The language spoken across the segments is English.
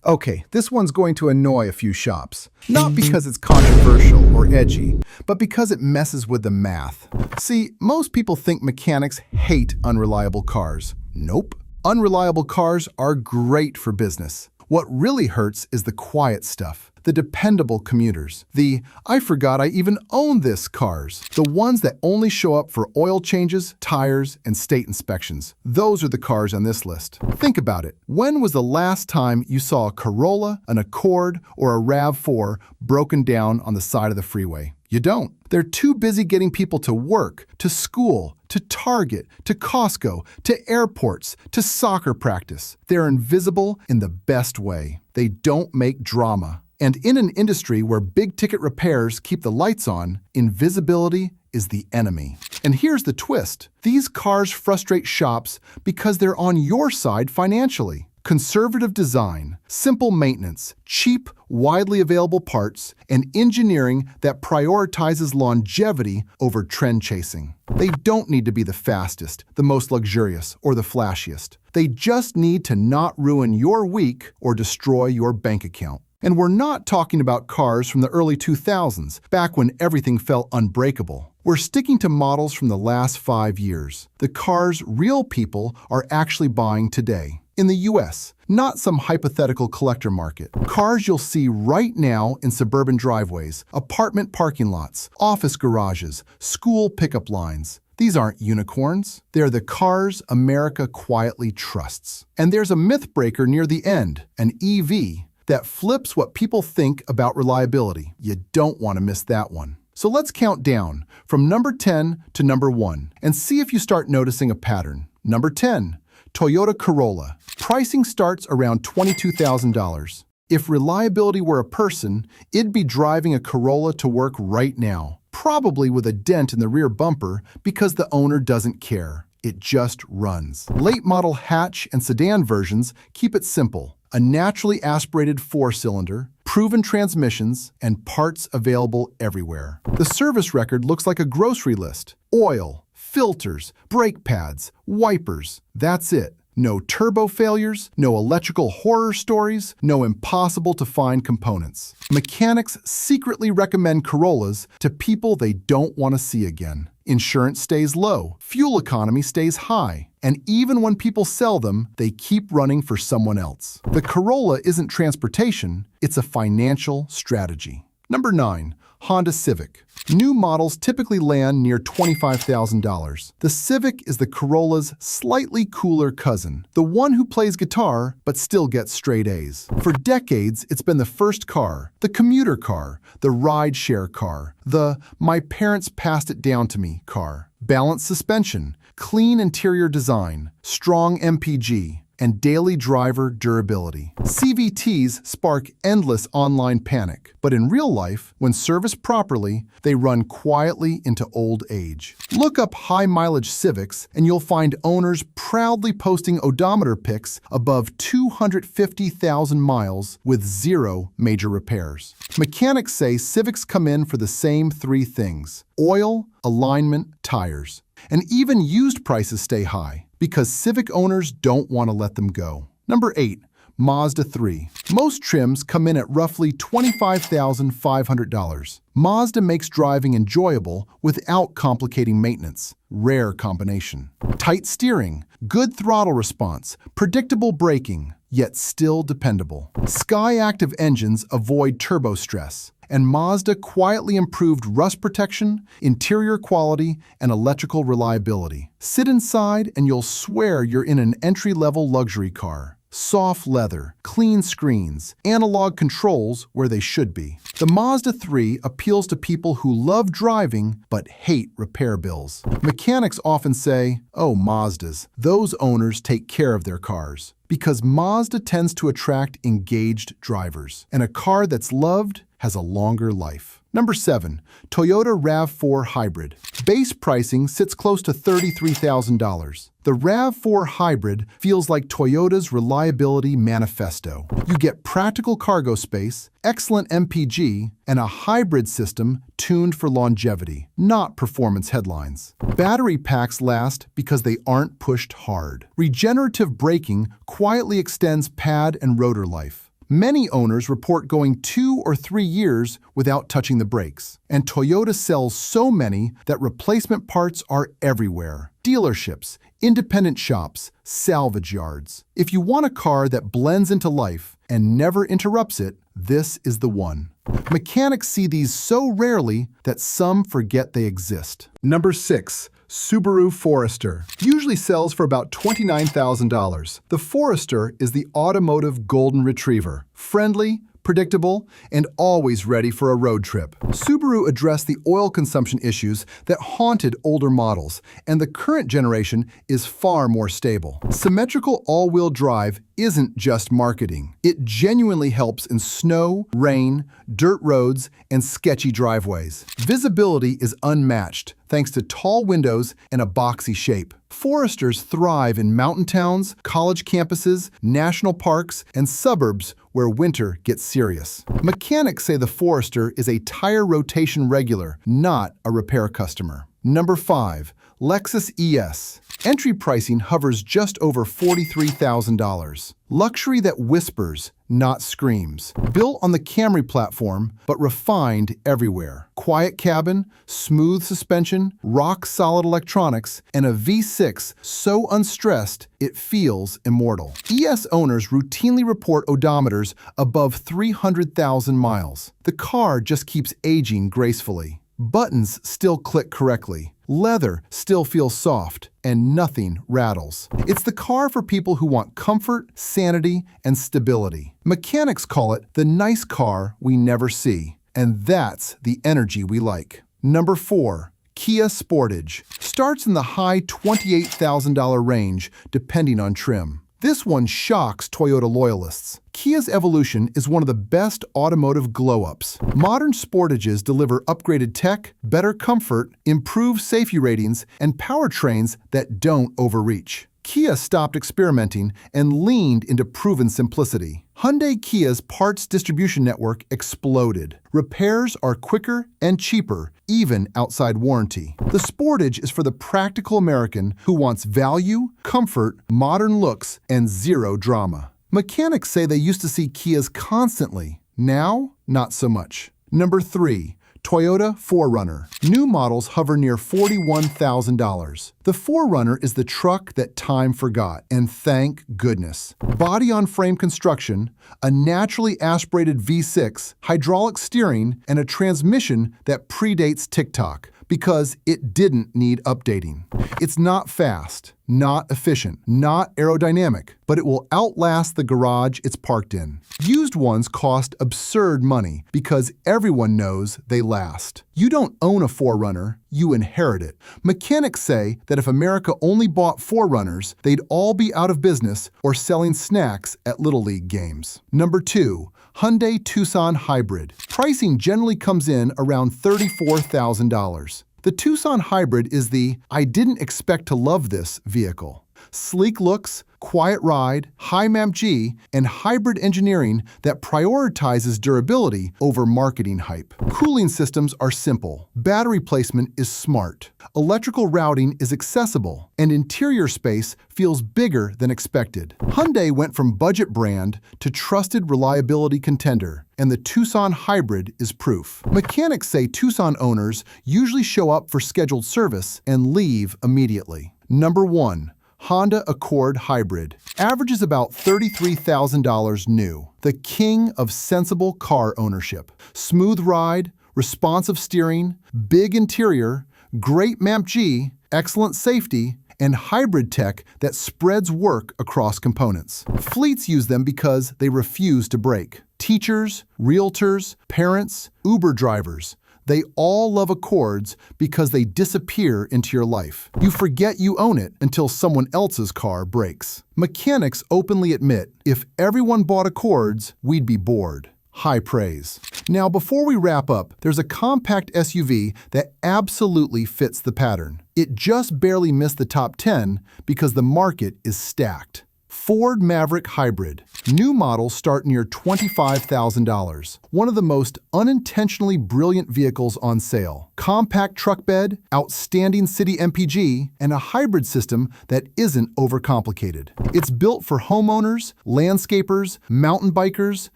Okay, this one's going to annoy a few shops. Not because it's controversial or edgy, but because it messes with the math. See, most people think mechanics hate unreliable cars. Nope. Unreliable cars are great for business. What really hurts is the quiet stuff, the dependable commuters, the "I forgot I even own this" cars, the ones that only show up for oil changes, tires, and state inspections. Those are the cars on this list. Think about it. When was the last time you saw a Corolla, an Accord, or a RAV4 broken down on the side of the freeway? You don't. They're too busy getting people to work, to school, to Target, to Costco, to airports, to soccer practice. They're invisible in the best way. They don't make drama. And in an industry where big-ticket repairs keep the lights on, invisibility is the enemy. And here's the twist. These cars frustrate shops because they're on your side financially. Conservative design, simple maintenance, cheap, widely available parts, and engineering that prioritizes longevity over trend chasing. They don't need to be the fastest, the most luxurious, or the flashiest. They just need to not ruin your week or destroy your bank account. And we're not talking about cars from the early 2000s, back when everything felt unbreakable. We're sticking to models from the last 5 years, the cars real people are actually buying today. In the US, not some hypothetical collector market. Cars you'll see right now in suburban driveways, apartment parking lots, office garages, school pickup lines. These aren't unicorns. They're the cars America quietly trusts. And there's a myth breaker near the end, an EV, that flips what people think about reliability. You don't want to miss that one. So let's count down from number 10 to number 1 and see if you start noticing a pattern. Number 10, Toyota Corolla. Pricing starts around $22,000. If reliability were a person, it'd be driving a Corolla to work right now, probably with a dent in the rear bumper because the owner doesn't care. It just runs. Late model hatch and sedan versions keep it simple. A naturally aspirated 4-cylinder, proven transmissions, and parts available everywhere. The service record looks like a grocery list. Oil, filters, brake pads, wipers. That's it. No turbo failures, no electrical horror stories, no impossible-to-find components. Mechanics secretly recommend Corollas to people they don't want to see again. Insurance stays low, fuel economy stays high, and even when people sell them, they keep running for someone else. The Corolla isn't transportation, it's a financial strategy. Number 9. Honda Civic. New models typically land near $25,000. The Civic is the Corolla's slightly cooler cousin, the one who plays guitar but still gets straight A's. For decades, it's been the first car, the commuter car, the ride-share car, the "my parents passed it down to me" car. Balanced suspension, clean interior design, strong MPG, and daily driver durability. CVTs spark endless online panic, but in real life, when serviced properly, they run quietly into old age. Look up high-mileage Civics, and you'll find owners proudly posting odometer pics above 250,000 miles with 0 major repairs. Mechanics say Civics come in for the same 3 things: oil, alignment, tires. And even used prices stay high, because Civic owners don't want to let them go. Number 8. Mazda 3. Most trims come in at roughly $25,500. Mazda makes driving enjoyable without complicating maintenance. Rare combination. Tight steering, good throttle response, predictable braking, yet still dependable. Sky-active engines avoid turbo stress, and Mazda quietly improved rust protection, interior quality, and electrical reliability. Sit inside and you'll swear you're in an entry-level luxury car. Soft leather, clean screens, analog controls where they should be. The Mazda 3 appeals to people who love driving but hate repair bills. Mechanics often say, "Oh, Mazdas, those owners take care of their cars." Because Mazda tends to attract engaged drivers, and a car that's loved has a longer life. Number 7. Toyota RAV4 Hybrid. Base pricing sits close to $33,000. The RAV4 Hybrid feels like Toyota's reliability manifesto. You get practical cargo space, excellent MPG, and a hybrid system tuned for longevity, not performance headlines. Battery packs last because they aren't pushed hard. Regenerative braking quietly extends pad and rotor life. Many owners report going 2 or 3 years without touching the brakes. And Toyota sells so many that replacement parts are everywhere. Dealerships, independent shops, salvage yards. If you want a car that blends into life and never interrupts it, this is the one. Mechanics see these so rarely that some forget they exist. Number 6. Subaru Forester. Usually sells for about $29,000. The Forester is the automotive golden retriever. Friendly, predictable, and always ready for a road trip. Subaru addressed the oil consumption issues that haunted older models, and the current generation is far more stable. Symmetrical all-wheel drive isn't just marketing. It genuinely helps in snow, rain, dirt roads, and sketchy driveways. Visibility is unmatched thanks to tall windows and a boxy shape. Foresters thrive in mountain towns, college campuses, national parks, and suburbs where winter gets serious. Mechanics say the Forester is a tire rotation regular, not a repair customer. Number 5. Lexus ES. Entry pricing hovers just over $43,000. Luxury that whispers, not screams. Built on the Camry platform, but refined everywhere. Quiet cabin, smooth suspension, rock-solid electronics, and a V6 so unstressed it feels immortal. ES owners routinely report odometers above 300,000 miles. The car just keeps aging gracefully. Buttons still click correctly. Leather still feels soft, and nothing rattles. It's the car for people who want comfort, sanity, and stability. Mechanics call it the nice car we never see, and that's the energy we like. Number 4. Kia Sportage. Starts in the high $28,000 range, depending on trim. This one shocks Toyota loyalists. Kia's evolution is one of the best automotive glow-ups. Modern Sportages deliver upgraded tech, better comfort, improved safety ratings, and powertrains that don't overreach. Kia stopped experimenting and leaned into proven simplicity. Hyundai Kia's parts distribution network exploded. Repairs are quicker and cheaper, even outside warranty. The Sportage is for the practical American who wants value, comfort, modern looks, and zero drama. Mechanics say they used to see Kias constantly. Now, not so much. Number 3. Toyota 4Runner. New models hover near $41,000. The 4Runner is the truck that time forgot, and thank goodness. Body-on-frame construction, a naturally aspirated V6, hydraulic steering, and a transmission that predates TikTok, because it didn't need updating. It's not fast, not efficient, not aerodynamic, but it will outlast the garage it's parked in. Used ones cost absurd money because everyone knows they last. You don't own a 4Runner, you inherit it. Mechanics say that if America only bought 4Runners, they'd all be out of business or selling snacks at Little League games. Number 2. Hyundai Tucson Hybrid. Pricing generally comes in around $34,000. The Tucson Hybrid is the "I didn't expect to love this" vehicle. Sleek looks, quiet ride, high MAPG, and hybrid engineering that prioritizes durability over marketing hype. Cooling systems are simple. Battery placement is smart. Electrical routing is accessible, and interior space feels bigger than expected. Hyundai went from budget brand to trusted reliability contender, and the Tucson Hybrid is proof. Mechanics say Tucson owners usually show up for scheduled service and leave immediately. Number 1. Honda Accord Hybrid. Averages about $33,000 new. The king of sensible car ownership. Smooth ride, responsive steering, big interior, great MAPG, excellent safety, and hybrid tech that spreads work across components. Fleets use them because they refuse to break. Teachers, realtors, parents, Uber drivers. They all love Accords because they disappear into your life. You forget you own it until someone else's car breaks. Mechanics openly admit, if everyone bought Accords, we'd be bored. High praise. Now, before we wrap up, there's a compact SUV that absolutely fits the pattern. It just barely missed the top 10 because the market is stacked. Ford Maverick Hybrid. New models start near $25,000. One of the most unintentionally brilliant vehicles on sale. Compact truck bed, outstanding city MPG, and a hybrid system that isn't overcomplicated. It's built for homeowners, landscapers, mountain bikers,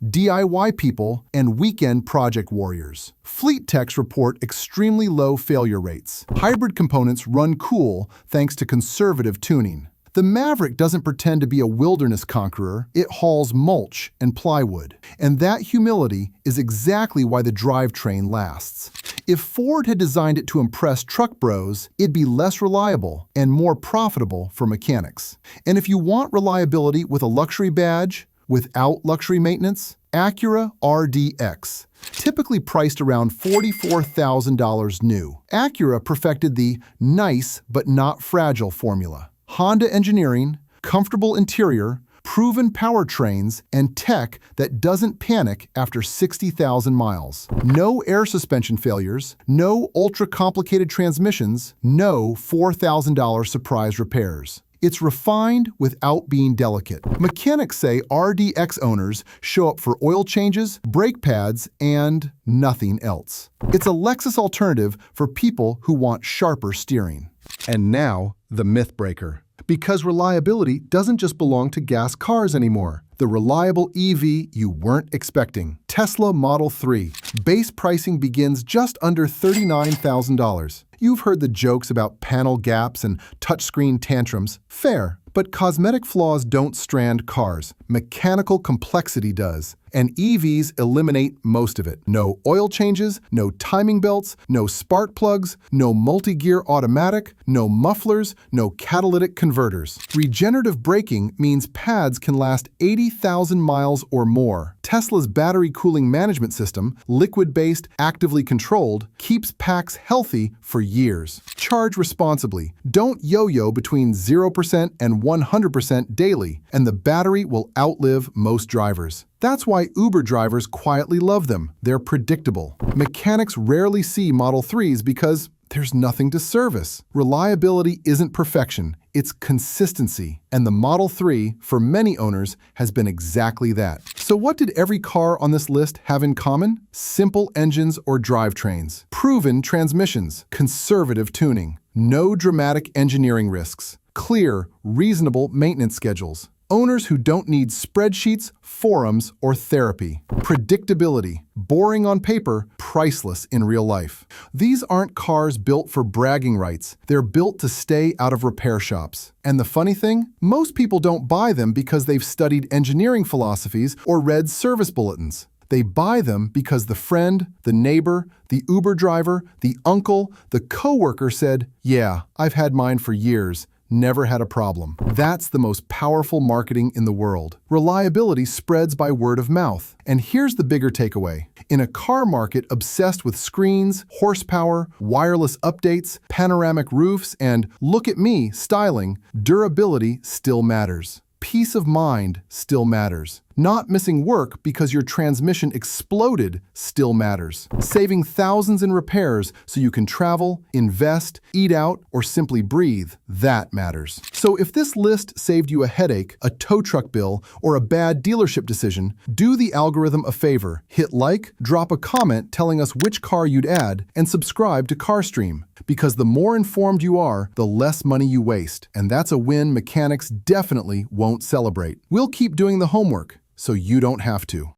DIY people, and weekend project warriors. Fleet techs report extremely low failure rates. Hybrid components run cool thanks to conservative tuning. The Maverick doesn't pretend to be a wilderness conqueror, it hauls mulch and plywood. And that humility is exactly why the drivetrain lasts. If Ford had designed it to impress truck bros, it'd be less reliable and more profitable for mechanics. And if you want reliability with a luxury badge, without luxury maintenance, Acura RDX. Typically priced around $44,000 new. Acura perfected the nice but not fragile formula. Honda engineering, comfortable interior, proven powertrains, and tech that doesn't panic after 60,000 miles. No air suspension failures, no ultra-complicated transmissions, no $4,000 surprise repairs. It's refined without being delicate. Mechanics say RDX owners show up for oil changes, brake pads, and nothing else. It's a Lexus alternative for people who want sharper steering. And now, the myth breaker. Because reliability doesn't just belong to gas cars anymore. The reliable EV you weren't expecting. Tesla Model 3. Base pricing begins just under $39,000. You've heard the jokes about panel gaps and touchscreen tantrums. Fair. But cosmetic flaws don't strand cars. Mechanical complexity does. And EVs eliminate most of it. No oil changes, no timing belts, no spark plugs, no multi-gear automatic, no mufflers, no catalytic converters. Regenerative braking means pads can last 80,000 miles or more. Tesla's battery cooling management system, liquid-based, actively controlled, keeps packs healthy for years. Charge responsibly. Don't yo-yo between 0% and 100% daily, and the battery will outlive most drivers. That's why Uber drivers quietly love them. They're predictable. Mechanics rarely see Model 3s because there's nothing to service. Reliability isn't perfection, it's consistency. And the Model 3, for many owners, has been exactly that. So what did every car on this list have in common? Simple engines or drivetrains, proven transmissions, conservative tuning, no dramatic engineering risks, clear, reasonable maintenance schedules. Owners who don't need spreadsheets, forums, or therapy. Predictability. Boring on paper, priceless in real life. These aren't cars built for bragging rights. They're built to stay out of repair shops. And the funny thing? Most people don't buy them because they've studied engineering philosophies or read service bulletins. They buy them because the friend, the neighbor, the Uber driver, the uncle, the coworker said, "Yeah, I've had mine for years. Never had a problem." That's the most powerful marketing in the world. Reliability spreads by word of mouth. And here's the bigger takeaway. In a car market obsessed with screens, horsepower, wireless updates, panoramic roofs, and look at me styling, durability still matters. Peace of mind still matters. Not missing work because your transmission exploded still matters. Saving thousands in repairs so you can travel, invest, eat out, or simply breathe, that matters. So if this list saved you a headache, a tow truck bill, or a bad dealership decision, do the algorithm a favor. Hit like, drop a comment telling us which car you'd add, and subscribe to CarStream. Because the more informed you are, the less money you waste. And that's a win mechanics definitely won't celebrate. We'll keep doing the homework so you don't have to.